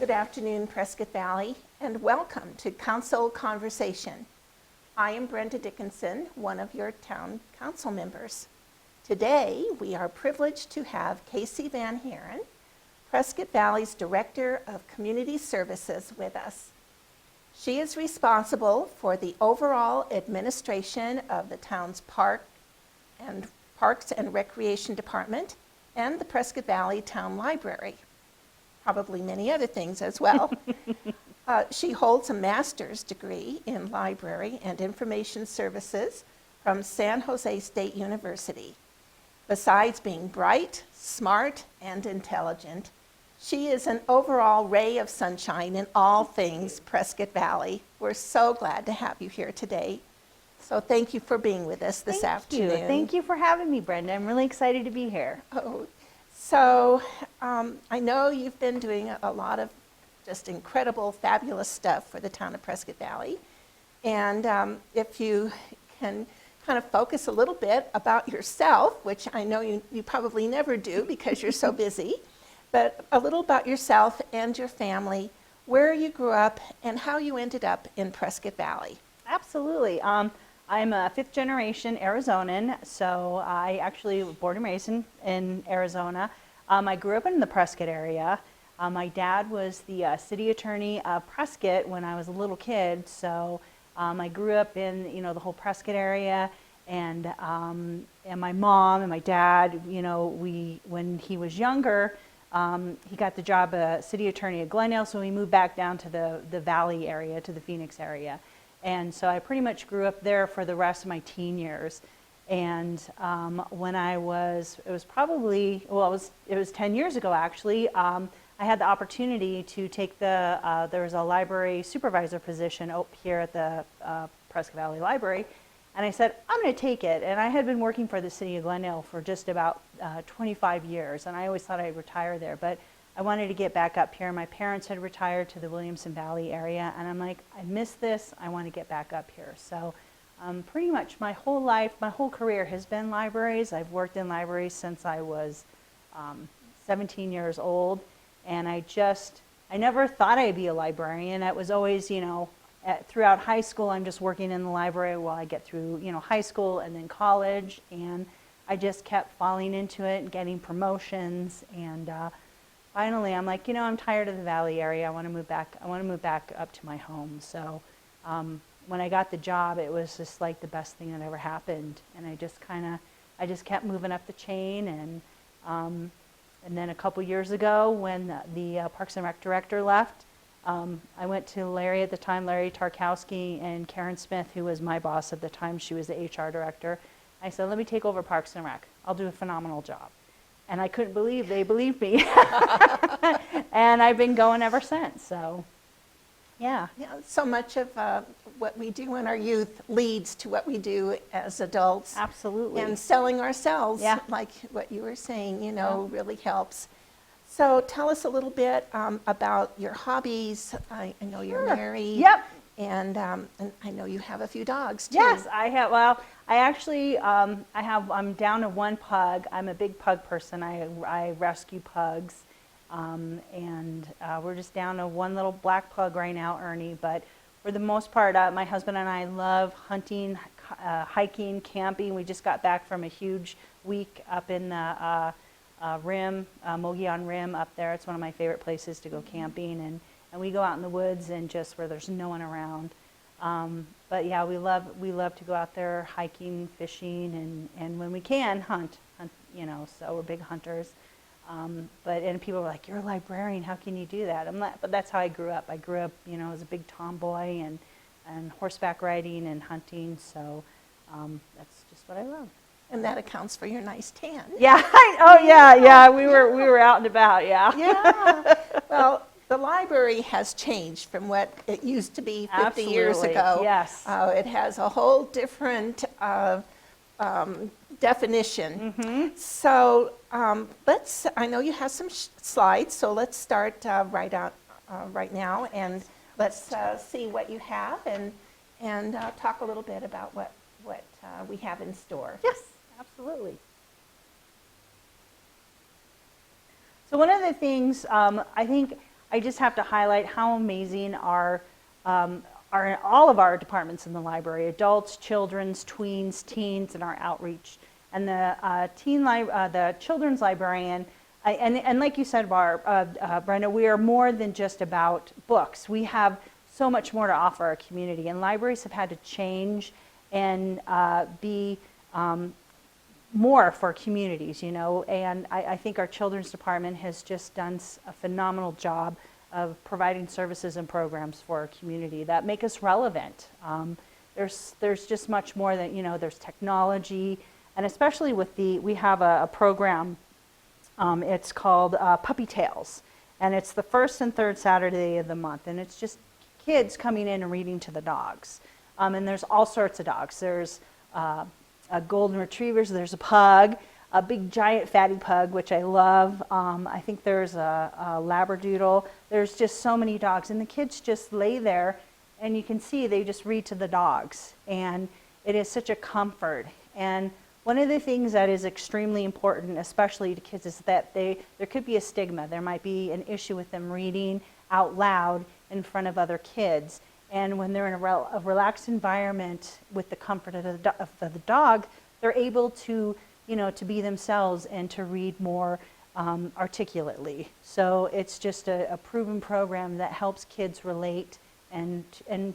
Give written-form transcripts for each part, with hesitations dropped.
Good afternoon, Prescott Valley, and welcome to Council Conversation. I am Brenda Dickinson, one of your town council members. Today, we are privileged to have Casey Van Haren, Prescott Valley's Director of Community Services, with us. She is responsible for the overall administration of the town's Parks and Recreation Department and the Prescott Valley Town Library. Probably many other things as well. She holds a master's degree in library and information services from San Jose State University. Besides being bright, smart, and intelligent, she is an overall ray of sunshine in all things Prescott Valley. We're so glad to have you here today. So thank you for being with us this afternoon. Thank you for having me, Brenda. I'm really excited to be here. So I know you've been doing a lot of just incredible, fabulous stuff for the town of Prescott Valley. And if you can kind of focus a little bit about yourself, which I know you probably never do because you're so busy, but a little about yourself and your family, where you grew up, and how you ended up in Prescott Valley. Absolutely. I'm a fifth generation Arizonan, so I actually was born and raised in Arizona. I grew up in the Prescott area. My dad was the city attorney of Prescott when I was a little kid, so I grew up in the whole Prescott area, and my mom and my dad, when he was younger, he got the job as city attorney at Glendale, so we moved back down to the Valley area, to the Phoenix area. And so I pretty much grew up there for the rest of my teen years. And when it was 10 years ago actually, I had the opportunity to take there was a library supervisor position up here at the Prescott Valley Library. And I said, I'm going to take it. And I had been working for the city of Glendale for just about 25 years. And I always thought I'd retire there. But I wanted to get back up here. My parents had retired to the Williamson Valley area, and I'm like, I miss this. I want to get back up here. So pretty much my whole life, my whole career has been libraries. I've worked in libraries since I was 17 years old, and I never thought I'd be a librarian. It was always, throughout high school, I'm just working in the library while I get through, high school and then college, and I just kept falling into it and getting promotions, and finally, I'm like, I'm tired of the Valley area. I want to move back. I want to move back up to my home. So when I got the job, it was just like the best thing that ever happened. And I just kept moving up the chain. And then a couple years ago, when the Parks and Rec director left, I went to Larry at the time, Larry Tarkowski, and Karen Smith, who was my boss at the time. She was the HR director. I said, let me take over Parks and Rec. I'll do a phenomenal job. And I couldn't believe they believed me. And I've been going ever since, so yeah. So much of what we do in our youth leads to what we do as adults. Absolutely. And selling ourselves, like what you were saying, really helps. So tell us a little bit about your hobbies. I know you're married. Yep. And I know you have a few dogs too. Yes, I have. Well, I actually I'm down to one pug. I'm a big pug person. I rescue pugs, and we're just down to one little black pug right now, Ernie. But for the most part, my husband and I love hunting, hiking, camping. We just got back from a huge week up in the Rim, Mogollon Rim up there. It's one of my favorite places to go camping, and we go out in the woods and just where there's no one around. But yeah, we love to go out there hiking, fishing, and when we can, hunt, so we're big hunters. And people are like, you're a librarian, how can you do that? I'm not, but that's how I grew up. I grew up, as a big tomboy and horseback riding and hunting, so that's just what I love. And that accounts for your nice tan. Yeah, we were out and about, yeah. Yeah, well, the library has changed from what it used to be 50 years ago. Yes. It has a whole different definition. Mm-hmm. So I know you have some slides, so let's start right now, and let's see what you have and talk a little bit about what we have in store. Yes, absolutely. So one of the things I think I just have to highlight how amazing are all of our departments in the library: adults, children's, tweens, teens, and our outreach. And the children's librarian, and like you said, Brenda, we are more than just about books. We have so much more to offer our community, and libraries have had to change and be more for communities, you know. And I think our children's department has just done a phenomenal job of providing services and programs for our community that make us relevant. There's just much more than, you know, there's technology, and especially with we have a program, it's called Puppy Tales, and it's the first and third Saturday of the month, and it's just kids coming in and reading to the dogs. And there's all sorts of dogs. There's golden retrievers, there's a pug, a big giant fatty pug, which I love. I think there's a Labradoodle. There's just so many dogs, and the kids just lay there, and you can see they just read to the dogs, and it is such a comfort. And one of the things that is extremely important, especially to kids, is that there could be a stigma. There might be an issue with them reading out loud in front of other kids. And when they're in a relaxed environment with the comfort of the dog, they're able to, you know, to be themselves and to read more articulately. So it's just a proven program that helps kids relate and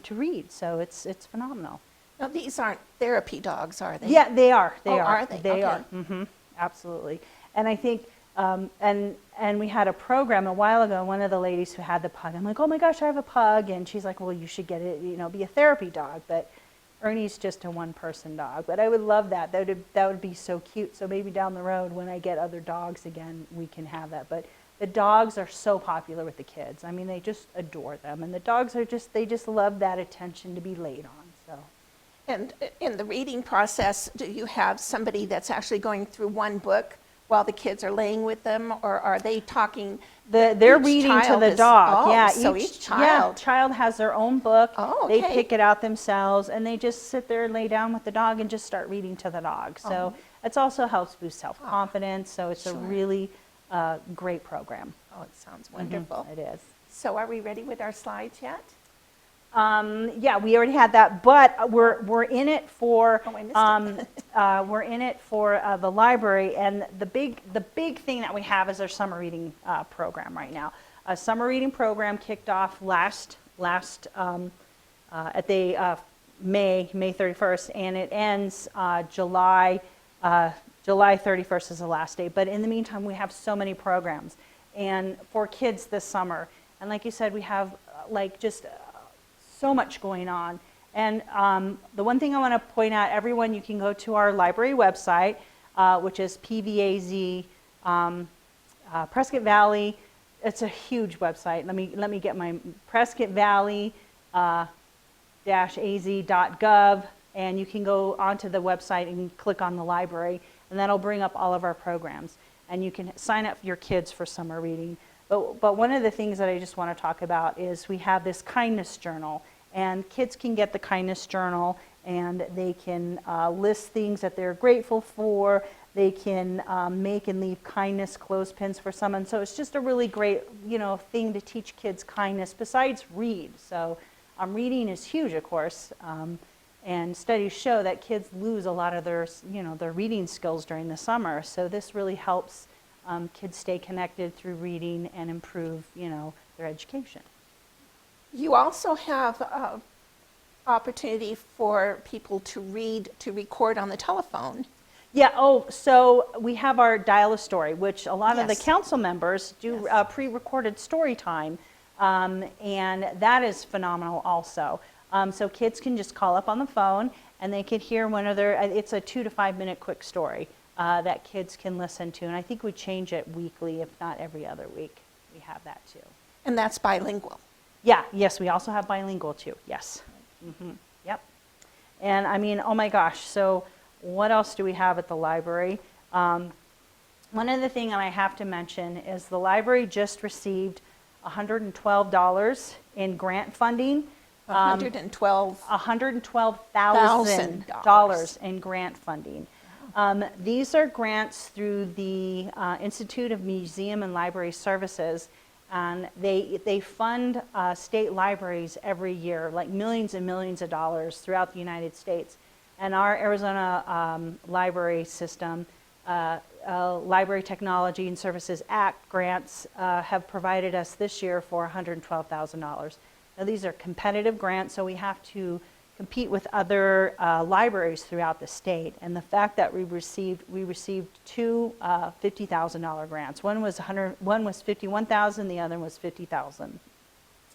to read. So it's phenomenal. Now, these aren't therapy dogs, are they? Yeah, they are. They Oh, are. are they? They Okay. are. Absolutely. And I think, and we had a program a while ago. One of the ladies who had the pug, I'm like, oh my gosh, I have a pug, and she's like, well, you should get it, you know, be a therapy dog. But Ernie's just a one-person dog. But I would love that. That would be so cute. So maybe down the road, when I get other dogs again, we can have that. But the dogs are so popular with the kids. I mean, they just adore them, and the dogs are they just love that attention to be laid on. So. And in the reading process, do you have somebody that's actually going through one book while the kids are laying with them, or are they talking? They're each reading to child the is- dog. Oh, Yeah, so each child. child has their own book. Oh, They okay. pick it out themselves, and they just sit there and lay down with the dog and just start reading to the dog. So it also helps boost self-confidence. So it's a Sure. really great program. Oh, it sounds wonderful. It is. So are we ready with our slides yet? Yeah, we already had that, but we're in it for Oh, I missed it. we're in it for the library, and the big thing that we have is our summer reading program right now. A summer reading program kicked off last at the May 31st, and it ends July 31st is the last day. But in the meantime, we have so many programs, and for kids this summer, and like you said, we have so much going on. And the one thing I want to point out, everyone, you can go to our library website, which is PVAZ Prescott Valley. It's a huge website. Let me get my Prescott Valley az.gov, and you can go onto the website and click on the library, and that'll bring up all of our programs. And you can sign up your kids for summer reading. But one of the things that I just want to talk about is we have this kindness journal, and kids can get the kindness journal, and they can list things that they're grateful for. They can make and leave kindness clothespins for someone. So it's just a really great, thing to teach kids kindness besides read. So reading is huge, of course, and studies show that kids lose a lot of their reading skills during the summer. So this really helps kids stay connected through reading and improve, their education. You also have opportunity for people to record on the telephone. Yeah, so we have our Dial a Story, which a lot of the council members do pre-recorded story time, and that is phenomenal also. So kids can just call up on the phone, and they can hear one of their, it's a 2 to 5 minute quick story that kids can listen to, and I think we change it weekly, if not every other week. We have that too. And that's bilingual. Yeah, yes, we also have bilingual too, yes. Yep. And I mean, oh my gosh, so what else do we have at the library? One other thing that I have to mention is the library just received $112 in grant funding. $112,000 in grant funding. These are grants through the Institute of Museum and Library Services, And they fund state libraries every year, like millions and millions of dollars throughout the United States. And our Arizona library system, Library Technology and Services Act grants have provided us this year for $112,000. Now these are competitive grants, so we have to compete with other libraries throughout the state. And the fact that we received two $50,000 grants. One was $51,000, the other was $50,000.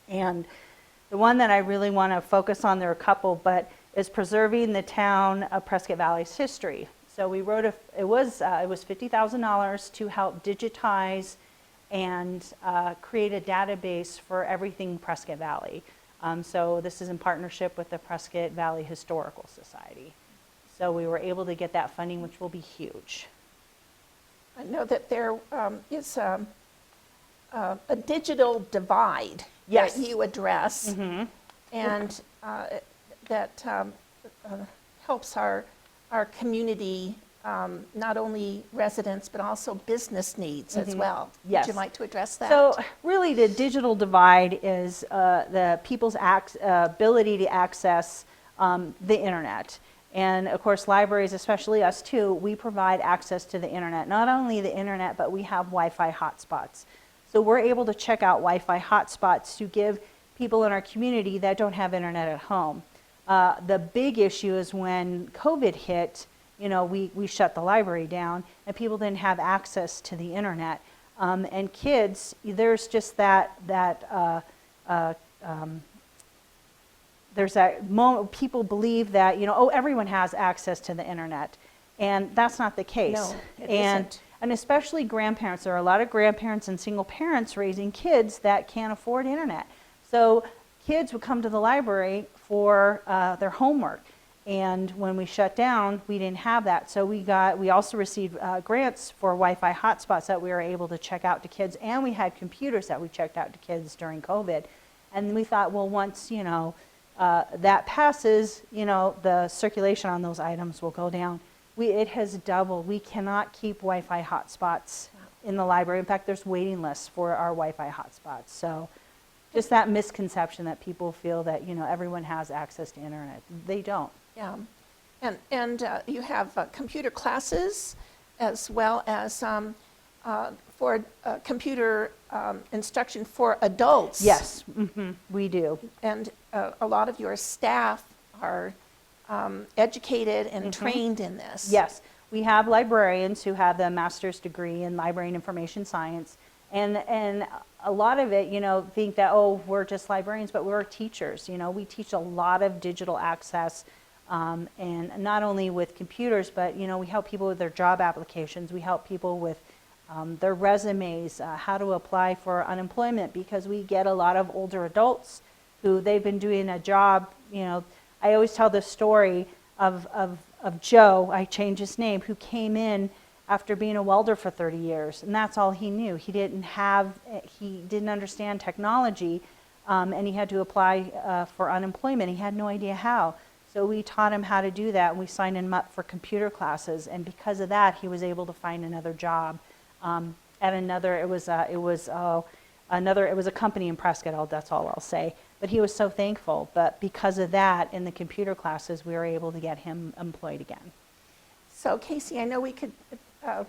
And the one that I really want to focus on, there are a couple, but is preserving the town of Prescott Valley's history. So we wrote it was $50,000 to help digitize and create a database for everything Prescott Valley. So this is in partnership with the Prescott Valley Historical Society. So we were able to get that funding, which will be huge. I know that there is a digital divide Yes. that you address, and that helps our community, not only residents, but also business needs as well. Yes. Would you like to address that? So really the digital divide is the people's ability to access the internet. And of course libraries, especially us too, we provide access to the internet. Not only the internet, but we have Wi-Fi hotspots. So we're able to check out Wi-Fi hotspots to give people in our community that don't have internet at home. The big issue is when COVID hit, you know, we shut the library down and people didn't have access to the internet. And kids, there's just there's that moment people believe that, you know, oh, everyone has access to the internet. And that's not the case. No, it isn't. And especially grandparents. There are a lot of grandparents and single parents raising kids that can't afford internet. So kids would come to the library for their homework. And when we shut down, we didn't have that. So we also received grants for Wi-Fi hotspots that we were able to check out to kids. And we had computers that we checked out to kids during COVID. And we thought, well, once, you know, that passes, you know, the circulation on those items will go down. It has doubled. We cannot keep Wi-Fi hotspots in the library. In fact, there's waiting lists for our Wi-Fi hotspots. So just that misconception that people feel that, you know, everyone has access to internet. They don't. Yeah, and you have computer classes as well as for computer instruction for adults. Yes, we do. And a lot of your staff are educated and trained in this. Yes, we have librarians who have the master's degree in library and information science. And a lot of it, you know, think that, oh, we're just librarians, but we're teachers. You know, we teach a lot of digital access. And not only with computers, but, you know, we help people with their job applications. We help people with their resumes, how to apply for unemployment, because we get a lot of older adults who they've been doing a job. You know, I always tell the story of Joe, I changed his name, who came in after being a welder for 30 years. And that's all he knew. He didn't understand technology, and he had to apply for unemployment. He had no idea how. So we taught him how to do that, and we signed him up for computer classes. And because of that, he was able to find another job at another. It was a company in Prescott. That's all I'll say. But he was so thankful. But because of that, in the computer classes, we were able to get him employed again. So Casey, I know we could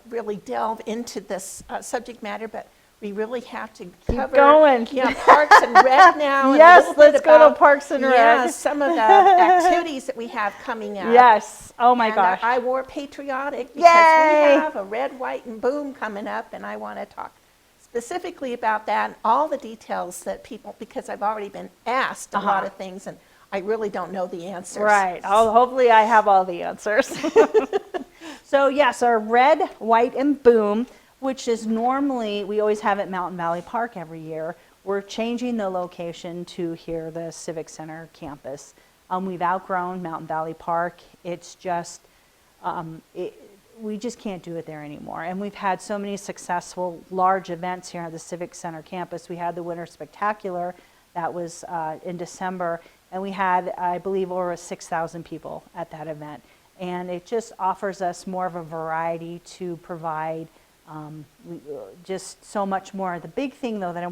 really delve into this subject matter, but we really have to cover going. Parks and Rec now. Yes, and a little let's bit go about, to Parks and Rec. Yeah, some of the activities that we have coming up. Yes. Oh my And, gosh. I wore patriotic because Yay! we have a red, white, and boom coming up, and I want to talk specifically about that and all the details that people, because I've already been asked a lot of things, and I really don't know the answers. Right. Hopefully I have all the answers. So yes, our red, white, and boom, which is normally, we always have at Mountain Valley Park every year. We're changing the location to here, the Civic Center campus. We've outgrown Mountain Valley Park. It's just, we just can't do it there anymore. And we've had so many successful large events here at the Civic Center campus. We had the Winter Spectacular that was in December, and we had, I believe, over 6,000 people at that event. And it just offers us more of a variety to provide Just so much more. The big thing, though, that I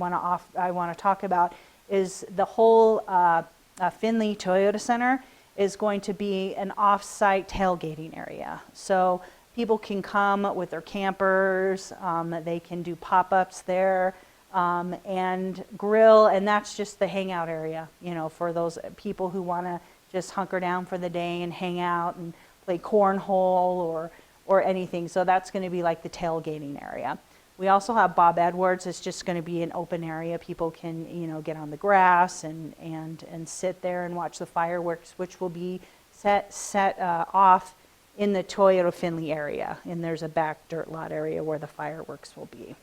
want to talk about is the whole Findlay Toyota Center is going to be an off-site tailgating area. So people can come with their campers, they can do pop-ups there, and grill, and that's just the hangout area, for those people who want to just hunker down for the day and hang out and play cornhole or anything. So that's going to be like the tailgating area. We also have Bob Edwards. It's just going to be an open area. People can, get on the grass and sit there and watch the fireworks, which will be set off in the Toyota Findlay area. And there's a back dirt lot area where the fireworks will be.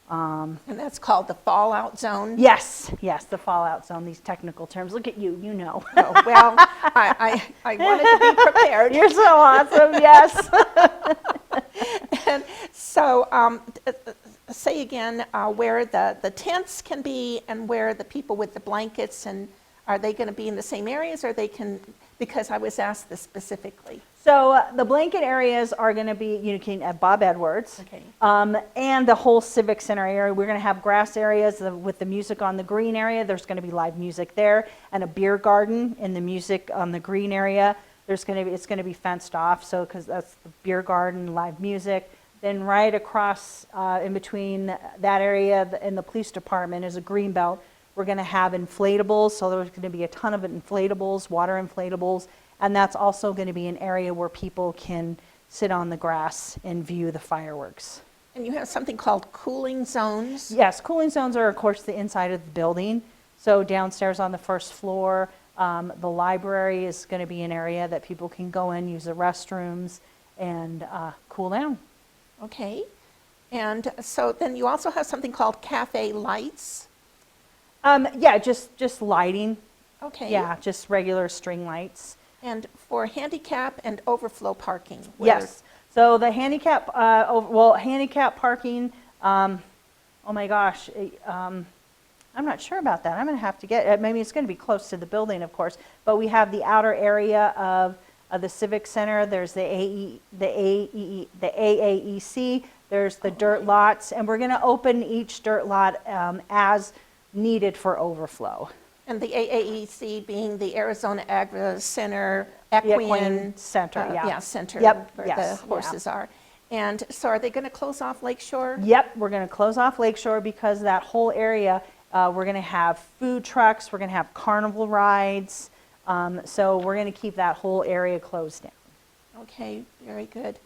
And that's called the fallout zone? Yes, the fallout zone, these technical terms. Look at you, you know. Oh, well, I wanted to be prepared. You're so awesome, yes. And so say again where the tents can be and where the people with the blankets, and are they going to be in the same areas, or because I was asked this specifically. So the blanket areas are going to be, at Bob Edwards, Okay. And the whole Civic Center area. We're going to have grass areas with the music on the green area. There's going to be live music there, and a beer garden in the music on the green area. It's going to be fenced off, so because that's the beer garden, live music. Then right across in between that area and the police department is a green belt. We're going to have inflatables, so there's going to be a ton of inflatables, water inflatables. And that's also going to be an area where people can sit on the grass and view the fireworks. And you have something called cooling zones? Yes, cooling zones are, of course, the inside of the building. So downstairs on the first floor, the library is going to be an area that people can go in, use the restrooms, and cool down. Okay. And so then you also have something called cafe lights? Yeah, just lighting. Okay. Yeah, just regular string lights. And for handicap and overflow parking? Yes. So the handicap, handicap parking, oh my gosh, I'm not sure about that. I'm going to have to get, maybe it's going to be close to the building, of course, but we have the outer area of the Civic Center. There's the AAEC, there's the dirt lots, and we're going to open each dirt lot as needed for overflow. And the AAEC being the Arizona Agri Center, Equine Center, center where yes, the horses are. And so are they going to close off Lakeshore? Yep, we're going to close off Lakeshore because that whole area, we're going to have food trucks, we're going to have carnival rides, so we're going to keep that whole area closed down. Okay, very good.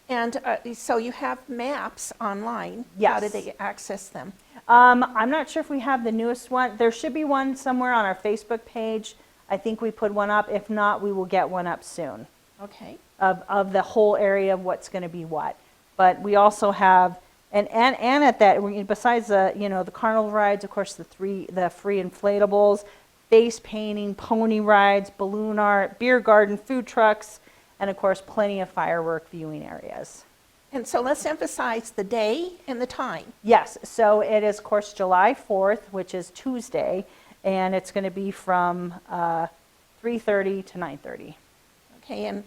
And so you have maps online. Yes. How do they access them? I'm not sure if we have the newest one. There should be one somewhere on our Facebook page. I think we put one up. If not, we will get one up soon. Okay. Of the whole area of what's going to be what. But we also have, and at that, besides the carnival rides, of course, the free inflatables, face painting, pony rides, balloon art, beer garden, food trucks, and of course, plenty of firework viewing areas. And so let's emphasize the day and the time. Yes, so it is, of course, July 4th, which is Tuesday, and it's going to be from 3:30 to 9:30. Okay, and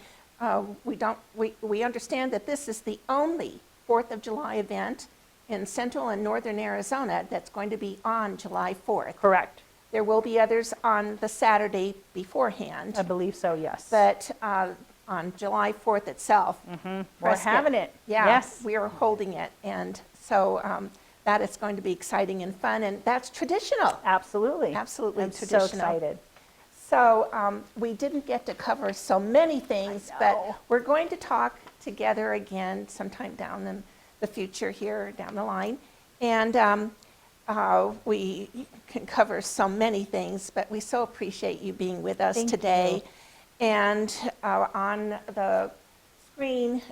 we understand that this is the only 4th of July event in central and northern Arizona that's going to be on July 4th. Correct. There will be others on the Saturday beforehand. I believe so, yes. But on July 4th itself. We're having it. Yeah, Yes. we are holding it. And so that is going to be exciting and fun, and that's traditional. Absolutely. Absolutely I'm traditional. so excited. So we didn't get to cover so many things, but we're going to talk together again sometime down in the future here, down the line. And we can cover so many things, but we so appreciate you being with us today. You. And on the screen,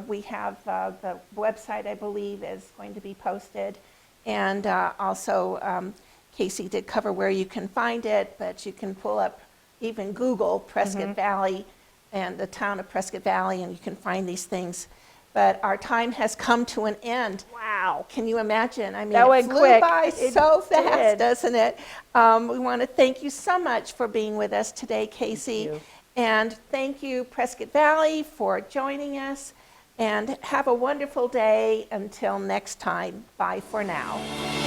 we have the website, I believe, is going to be posted. And also, Casey did cover where you can find it, but you can pull up, even Google Prescott Valley and the town of Prescott Valley, and you can find these things. But our time has come to an end. Wow. Can you imagine? I mean, That it went flew quick. by It so fast, did. doesn't it? We want to thank you so much for being with us today, Casey. Thank you. And thank you, Prescott Valley, for joining us. And have a wonderful day. Until next time, bye for now.